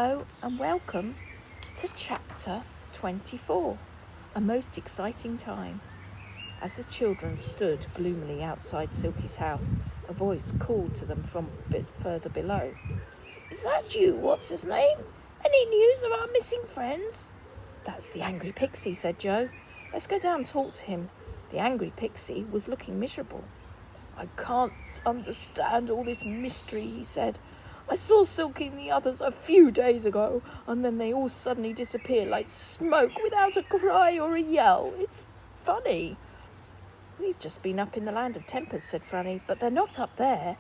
Hello and welcome to chapter 24, a most exciting time. As the children stood gloomily outside Silky's house, a voice called to them from a bit further below. "Is that you, what's his name? Any news of our missing friends?" "That's the angry pixie," said Joe. "Let's go down and talk to him." The angry pixie was looking miserable. "I can't understand all this mystery," he said. "I saw Silky and the others a few days ago, and then they all suddenly disappeared like smoke without a cry or a yell. It's funny." "We've just been up in the land of tempers," said Frannie, "but they're not up there."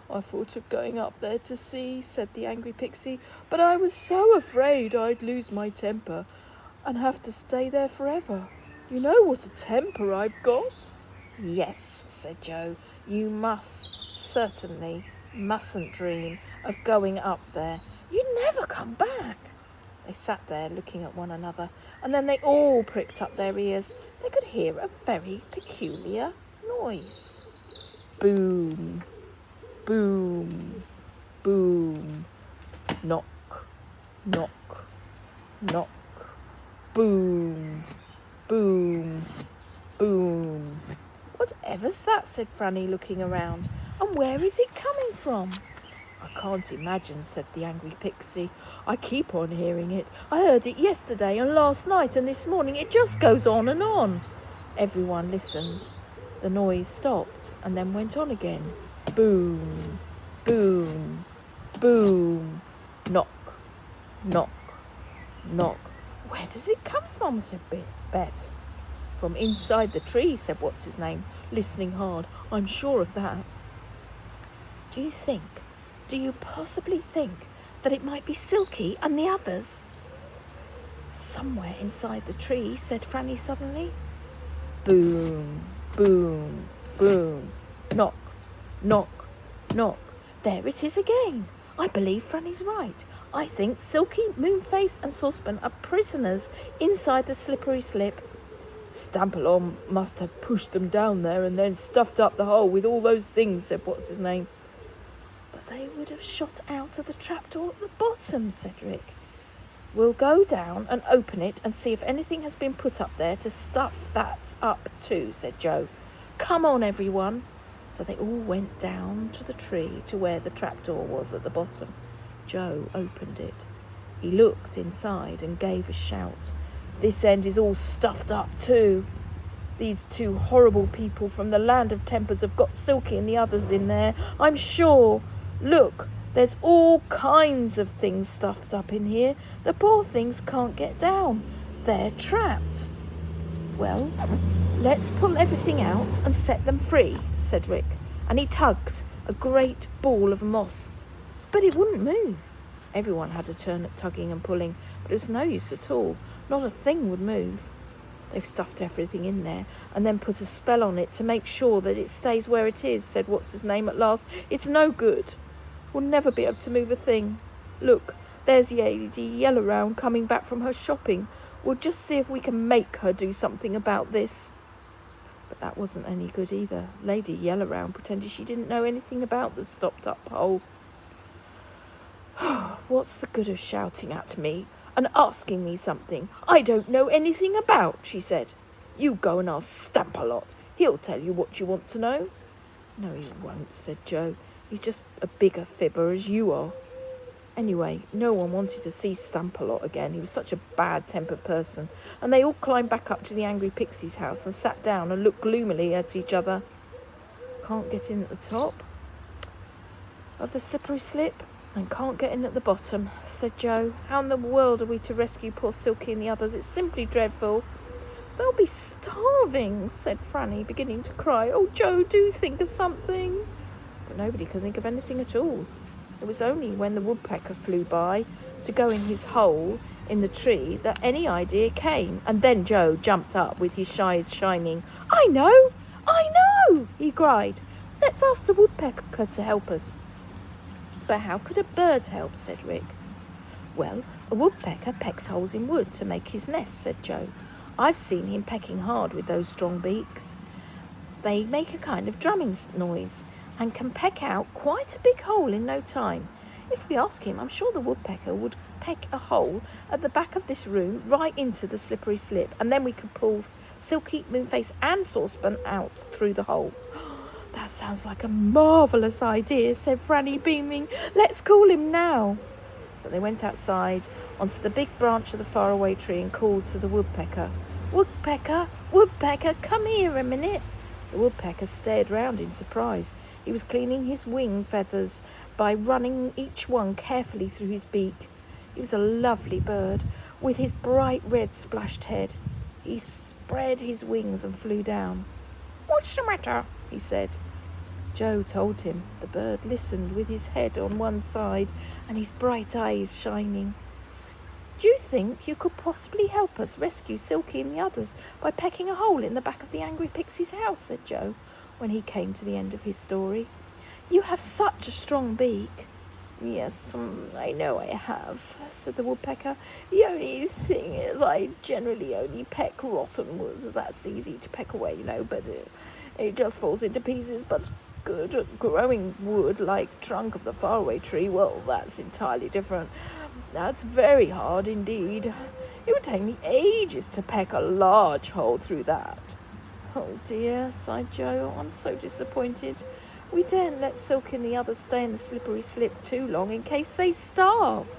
"I thought of going up there to see," said the angry pixie, "but I was so afraid I'd lose my temper and have to stay there forever. You know what a temper I've got?" "Yes," said Joe, "you certainly mustn't dream of going up there. You'd never come back." They sat there looking at one another, and then they all pricked up their ears. They could hear a very peculiar noise. Boom, boom, boom. Knock, knock, knock. Boom, boom, boom. "Whatever's that?" said Frannie, looking around. "And where is it coming from?" "I can't imagine," said the angry pixie. "I keep on hearing it. I heard it yesterday and last night and this morning. It just goes on and on." Everyone listened. The noise stopped and then went on again. Boom, boom, boom. Knock, knock, knock. "Where does it come from?" said Beth. "From inside the tree," said what's-his-name, listening hard. "I'm sure of that." Do you possibly think that it might be Silky and the others?" "Somewhere inside the tree," said Frannie suddenly. Boom, boom, boom. Knock, knock, knock. There it is again. I believe Frannie's right. I think Silky, Moonface and Saucepan are prisoners inside the slippery slip. Stampalon must have pushed them down there and then stuffed up the hole with all those things," said what's-his-name. "But they would have shot out of the trapdoor at the bottom," said Rick. "We'll go down and open it and see if anything has been put up there to stuff that up too," said Joe. "Come on, everyone." So they all went down to the tree to where the trapdoor was at the bottom. Joe opened it. He looked inside and gave a shout. "This end is all stuffed up too. These two horrible people from the land of tempers have got Silky and the others in there, I'm sure. Look, there's all kinds of things stuffed up in here. The poor things can't get down. They're trapped." "Well, let's pull everything out and set them free," said Rick, and he tugged a great ball of moss, but it wouldn't move. Everyone had a turn at tugging and pulling, but it was no use at all. Not a thing would move. "They've stuffed everything in there and then put a spell on it to make sure that it stays where it is," said what's-his-name at last. "It's no good. We'll never be able to move a thing. Look, there's Lady Yellow-Round coming back from her shopping. We'll just see if we can make her do something about this." But that wasn't any good either. Lady Yellow-Round pretended she didn't know anything about the stopped-up hole. "What's the good of shouting at me and asking me something I don't know anything about?" she said. "You go and ask Stampalot. He'll tell you what you want to know." "No, he won't," said Joe. "He's just a bigger fibber as you are." Anyway, no one wanted to see Stampalot again. He was such a bad-tempered person. And they all climbed back up to the angry pixie's house and sat down and looked gloomily at each other. "Can't get in at the top of the slippery slip and can't get in at the bottom," said Joe. "How in the world are we to rescue poor Silky and the others? It's simply dreadful." "They'll be starving," said Frannie, beginning to cry. "Oh, Joe, do think of something." But nobody could think of anything at all. It was only when the woodpecker flew by to go in his hole in the tree that any idea came. And then Joe jumped up with his eyes shining. I know! He cried. "Let's ask the woodpecker to help us." "But how could a bird help?" said Rick. "Well, a woodpecker pecks holes in wood to make his nest," said Joe. "I've seen him pecking hard with those strong beaks. They make a kind of drumming noise and can peck out quite a big hole in no time. If we ask him, I'm sure the woodpecker would peck a hole at the back of this room right into the slippery slip, and then we could pull Silky, Moonface and Saucepan out through the hole. That sounds like a marvellous idea, said Frannie, beaming. Let's call him now. So they went outside onto the big branch of the faraway tree and called to the woodpecker. Woodpecker, woodpecker, come here a minute. The woodpecker stared round in surprise. He was cleaning his wing feathers by running each one carefully through his beak. He was a lovely bird with his bright red splashed head. He spread his wings and flew down. What's the matter? He said. Joe told him. The bird listened with his head on one side and his bright eyes shining. Do you think you could possibly help us rescue Silky and the others by pecking a hole in the back of the angry pixie's house? Said Joe, when he came to the end of his story. You have such a strong beak. Yes, I know I have, said the woodpecker. The only thing is I generally only peck rotten woods. That's easy to peck away, but it just falls into pieces. But good at growing wood, like trunk of the faraway tree, well, that's entirely different. That's very hard indeed. It would take me ages to peck a large hole through that. Oh dear, sighed Joe. I'm so disappointed. We daren't let Silk and the others stay in the slippery slip too long in case they starve.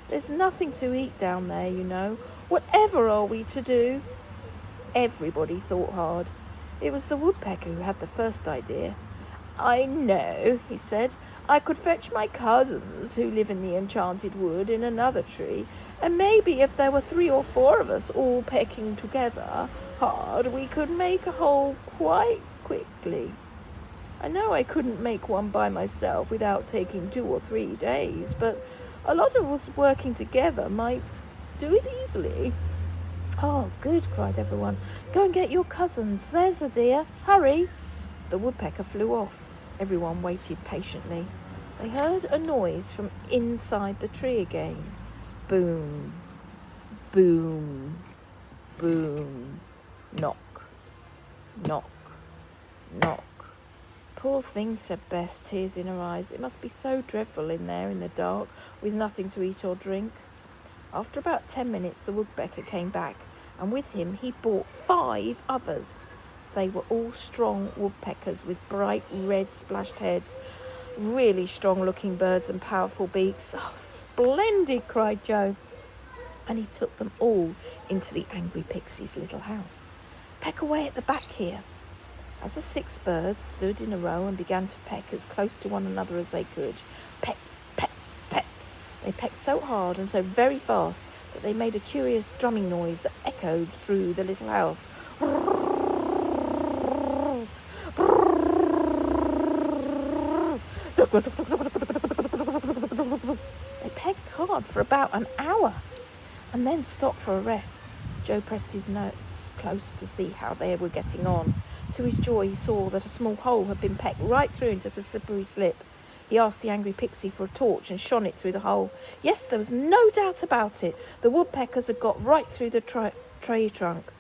There's nothing to eat down there, Whatever are we to do? Everybody thought hard. It was the woodpecker who had the first idea. I know, he said. I could fetch my cousins who live in the enchanted wood in another tree, and maybe if there were 3 or 4 of us all pecking together hard, we could make a hole quite quickly. I know I couldn't make one by myself without taking 2 or 3 days, but a lot of us working together might do it easily. Oh, good, cried everyone. Go and get your cousins. There's a dear. Hurry. The woodpecker flew off. Everyone waited patiently. They heard a noise from inside the tree again. Boom, boom, boom. Knock, knock, knock. Poor thing, said Beth, tears in her eyes. It must be so dreadful in there in the dark, with nothing to eat or drink. After about 10 minutes, the woodpecker came back, and with him he brought 5 others. They were all strong woodpeckers with bright red splashed heads, really strong-looking birds and powerful beaks. Oh, splendid, cried Joe. And he took them all into the angry pixie's little house. Peck away at the back here. As the 6 birds stood in a row and began to peck as close to one another as they could, peck, peck, peck, they pecked so hard and so very fast that they made a curious drumming noise that echoed through the little house. They pecked hard for about an hour and then stopped for a rest. Joe pressed his nose close to see how they were getting on. To his joy, he saw that a small hole had been pecked right through into the slippery slip. He asked the angry pixie for a torch and shone it through the hole. Yes, there was no doubt about it. The woodpeckers had got right through the tree trunk.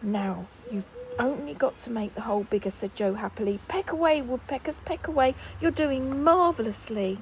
Now, you've only got to make the hole bigger, said Joe happily. Peck away, woodpeckers, peck away. You're doing marvellously.